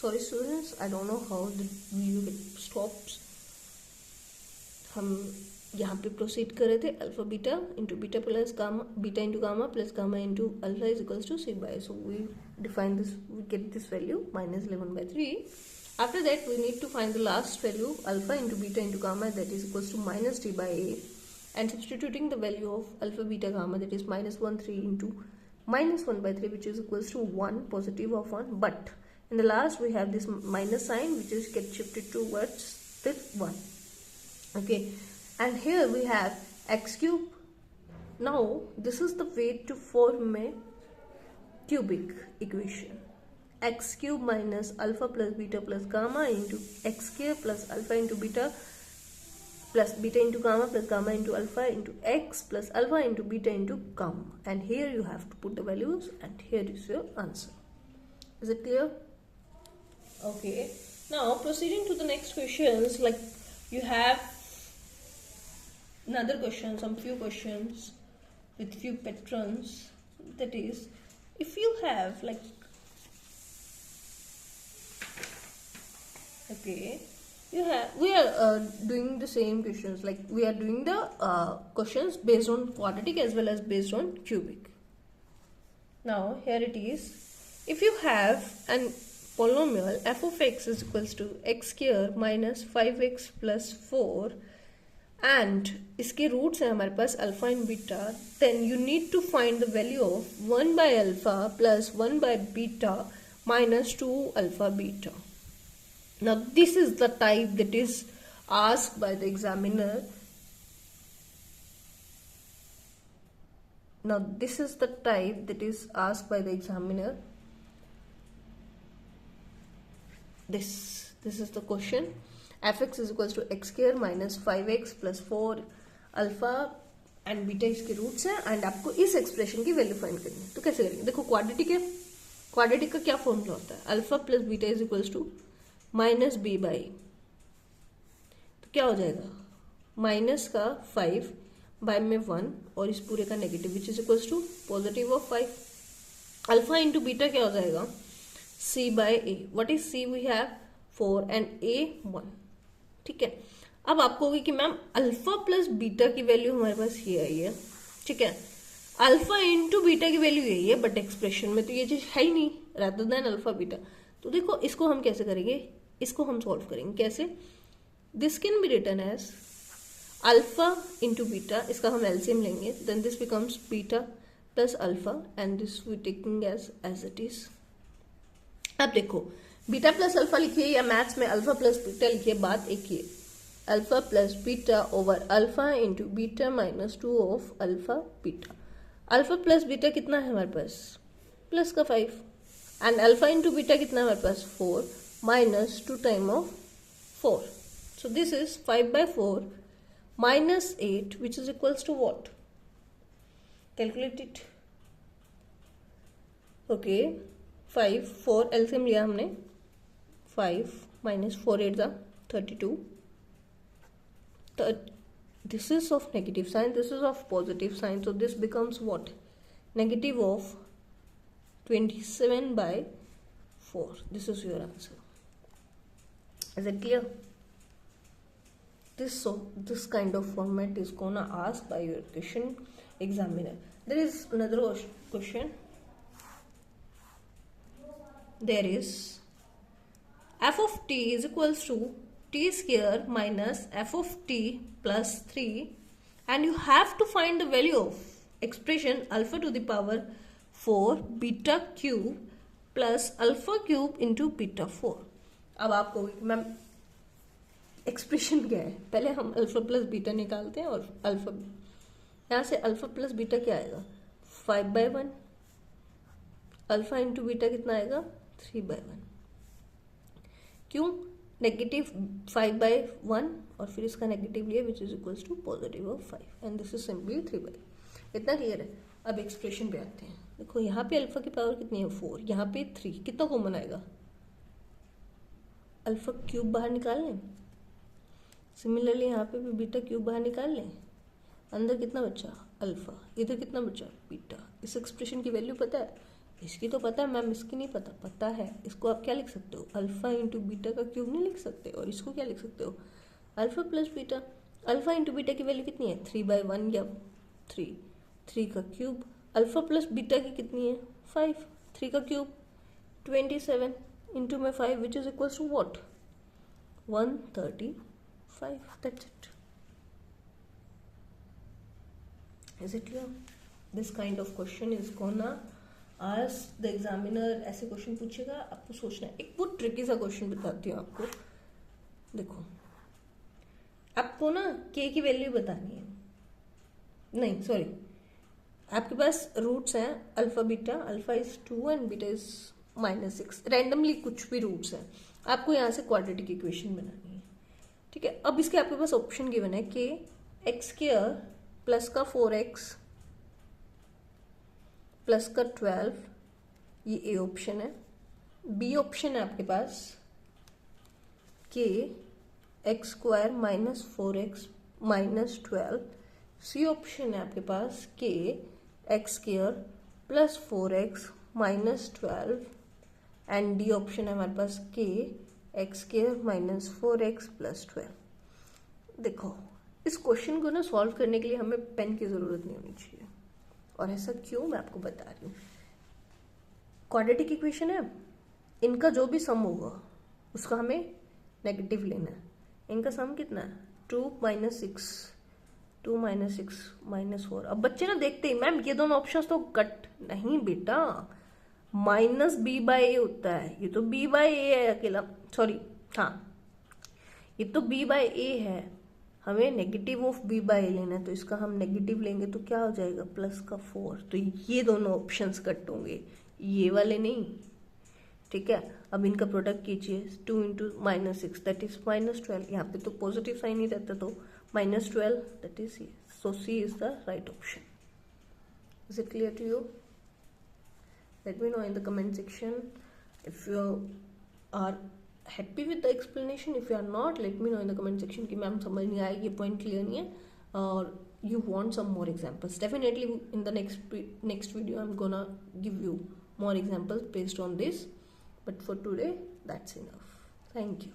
Sorry students, I don't know how the video stops. हम यहाँ पे प्रोसीड कर रहे थे alpha beta into beta plus gamma, beta into gamma plus gamma into alpha is equals to C by, so we define this, we get this value -11/3. After that we need to find the last value alpha into beta into gamma, that is equals to -t/a, and substituting the value of alpha beta gamma, that is -13 into -1/3, which is equals to 1, positive of 1, but in the last we have this minus sign which is get shifted towards the 1. Okay, and here we have x cube. Now this is the way to form a cubic equation. X cube minus alpha plus beta plus gamma into x square plus alpha into beta plus beta into gamma plus gamma into alpha into x plus alpha into beta into gamma, and here you have to put the values and here is your answer. Is it clear? Okay, now proceeding to the next questions, like you have another question, some few questions with few patterns. That is, if you have like, okay, you have, we are doing the same questions, like we are doing the questions based on quadratic as well as based on cubic. Now here it is, if you have an polynomial f of x is equals to x square minus 5x plus 4 and इसके roots है हमारे पास alpha and beta, then you need to find the value of 1 by alpha plus 1 by beta minus 2 alpha beta. Now this is the type that is asked by the examiner. Now this is the type that is asked by the examiner. This is the question. fx is equals to x square minus 5x plus 4 alpha and beta इसके roots हैं and आपको इस expression की value find करनी है. तो कैसे करेंगे? देखो क्वाड्रेटिक है, क्वाड्रेटिक का क्या फॉर्मूला होता है? Alpha plus beta is equals to minus B by, तो क्या हो जाएगा? माइनस का 5 बाय में 1 और इस पूरे का negative which is equals to positive of 5. Alpha into beta क्या हो जाएगा? c by A. What is c? We have 4 and a 1. ठीक है, अब आपको होगी कि मैम अल्फा प्लस बीटा की वैल्यू हमारे पास ये आई है. ठीक है, अल्फा इंटू बीटा की वैल्यू यही है, बट एक्सप्रेशन में तो ये चीज है ही नहीं, रादर देन अल्फा बीटा. तो देखो इसको हम कैसे करेंगे, इसको हम सॉल्व करेंगे कैसे? This can be written as alpha into beta, इसका हम एलसीएम लेंगे, then this becomes beta plus alpha and this we taking as it is. अब देखो बीटा प्लस अल्फा लिखिए या मैथ्स में अल्फा प्लस बीटा लिखिए, बात एक ही है. Alpha plus beta over alpha into beta minus 2 of alpha beta. Alpha plus beta कितना है हमारे पास? प्लस का 5 एंड अल्फा इंटू बीटा कितना है हमारे पास? 4 minus 2 time of 4. So this is 5 by 4 minus 8 which is equals to what? Calculate it. Okay, 5 4 LCM लिया हमने, 5 minus 4 8 दा 32. This is of negative sign, this is of positive sign, so this becomes what? Negative of 27 by 4. This is your answer. Is it clear? This kind of format is gonna ask by your question examiner. There is another question. There is f of t is equals to t square minus f of t plus 3 and you have to find the value of expression alpha to the power 4 beta cube plus alpha cube into beta 4. अब आपको ma'am expression क्या है? पहले हम alpha plus beta निकालते हैं और alpha, यहाँ से अल्फा प्लस बीटा क्या आएगा? 5 by 1. अल्फा इंटू बीटा कितना आएगा? 3 by 1. क्यों? नेगेटिव 5 by 1 और फिर इसका नेगेटिव लिया which is equals to positive of 5 and this is simply 3 by. इतना क्लियर है? अब एक्सप्रेशन पे आते हैं. देखो यहाँ पे अल्फा की पावर कितनी है? 4. यहाँ पे 3. कितना कॉमन आएगा? अल्फा क्यूब बाहर निकाल लें. सिमिलरली यहाँ पे भी बीटा क्यूब बाहर निकाल लें. अंदर कितना बचा? अल्फा. इधर कितना बचा? बीटा. इस एक्सप्रेशन की वैल्यू पता है? इसकी तो पता है मैम, इसकी नहीं पता, पता है। इसको आप क्या लिख सकते हो, अल्फा इंटू बीटा का क्यूब नहीं लिख सकते, और इसको क्या लिख सकते हो, alpha plus beta. Alpha into beta की वैल्यू कितनी है, 3/1 या 3 का क्यूब। अल्फा प्लस बीटा की कितनी है, 5, 3 का क्यूब 27 इंटू में 5 which is equals to what, 135। That's it. Is it clear? This kind of question is gonna ask the examiner. ऐसे क्वेश्चन पूछेगा, आपको सोचना है। एक बहुत ट्रिकी सा क्वेश्चन बताती हूँ आपको। देखो, आपको ना के की वैल्यू बतानी है, नहीं सॉरी, आपके पास रूट्स हैं alpha beta, alpha is 2 and beta is -6, randomly कुछ भी रूट्स हैं। आपको यहाँ से क्वाड्रेटिक इक्वेशन बनानी है, ठीक है। अब इसके आपके पास ऑप्शन गिवन है कि x² प्लस का 4x प्लस का 12, ये ए ऑप्शन है। बी ऑप्शन है आपके पास के x² minus 4x minus 12। C option है आपके पास के x² plus 4x minus 12 and D option है हमारे पास के x² माइनस 4x प्लस 12। देखो, इस क्वेश्चन को ना सॉल्व करने के लिए हमें पेन की जरूरत नहीं होनी चाहिए, और ऐसा क्यों मैं आपको बता रही हूँ। क्वाड्रेटिक इक्वेशन है, इनका जो भी सम होगा उसका हमें नेगेटिव लेना है। इनका सम कितना है, 2 - 6 2 - 6 -4। अब बच्चे ना देखते ही, मैम ये दोनों ऑप्शंस तो कट नहीं बेटा, -b/a होता है, ये तो b/a है अकेला, सॉरी हाँ ये तो b/a है, हमें नेगेटिव ऑफ b/a लेना है, तो इसका हम नेगेटिव लेंगे तो क्या हो जाएगा, प्लस का 4। तो ये दोनों ऑप्शंस कट होंगे, ये वाले नहीं, ठीक है। अब इनका प्रोडक्ट कीजिए, 2 × -6 दैट इज -12। यहाँ पे तो पॉजिटिव साइन ही रहता, तो -12 that is C. So C is the right option. Is it clear to you? Let me know in the comment section if you are happy with the explanation. If you are not, let me know in the comment section कि ma'am समझ नहीं आएगी, point clear नहीं है, और you want some more examples. Definitely in the next video I'm gonna give you more examples based on this, but for today that's enough. Thank you.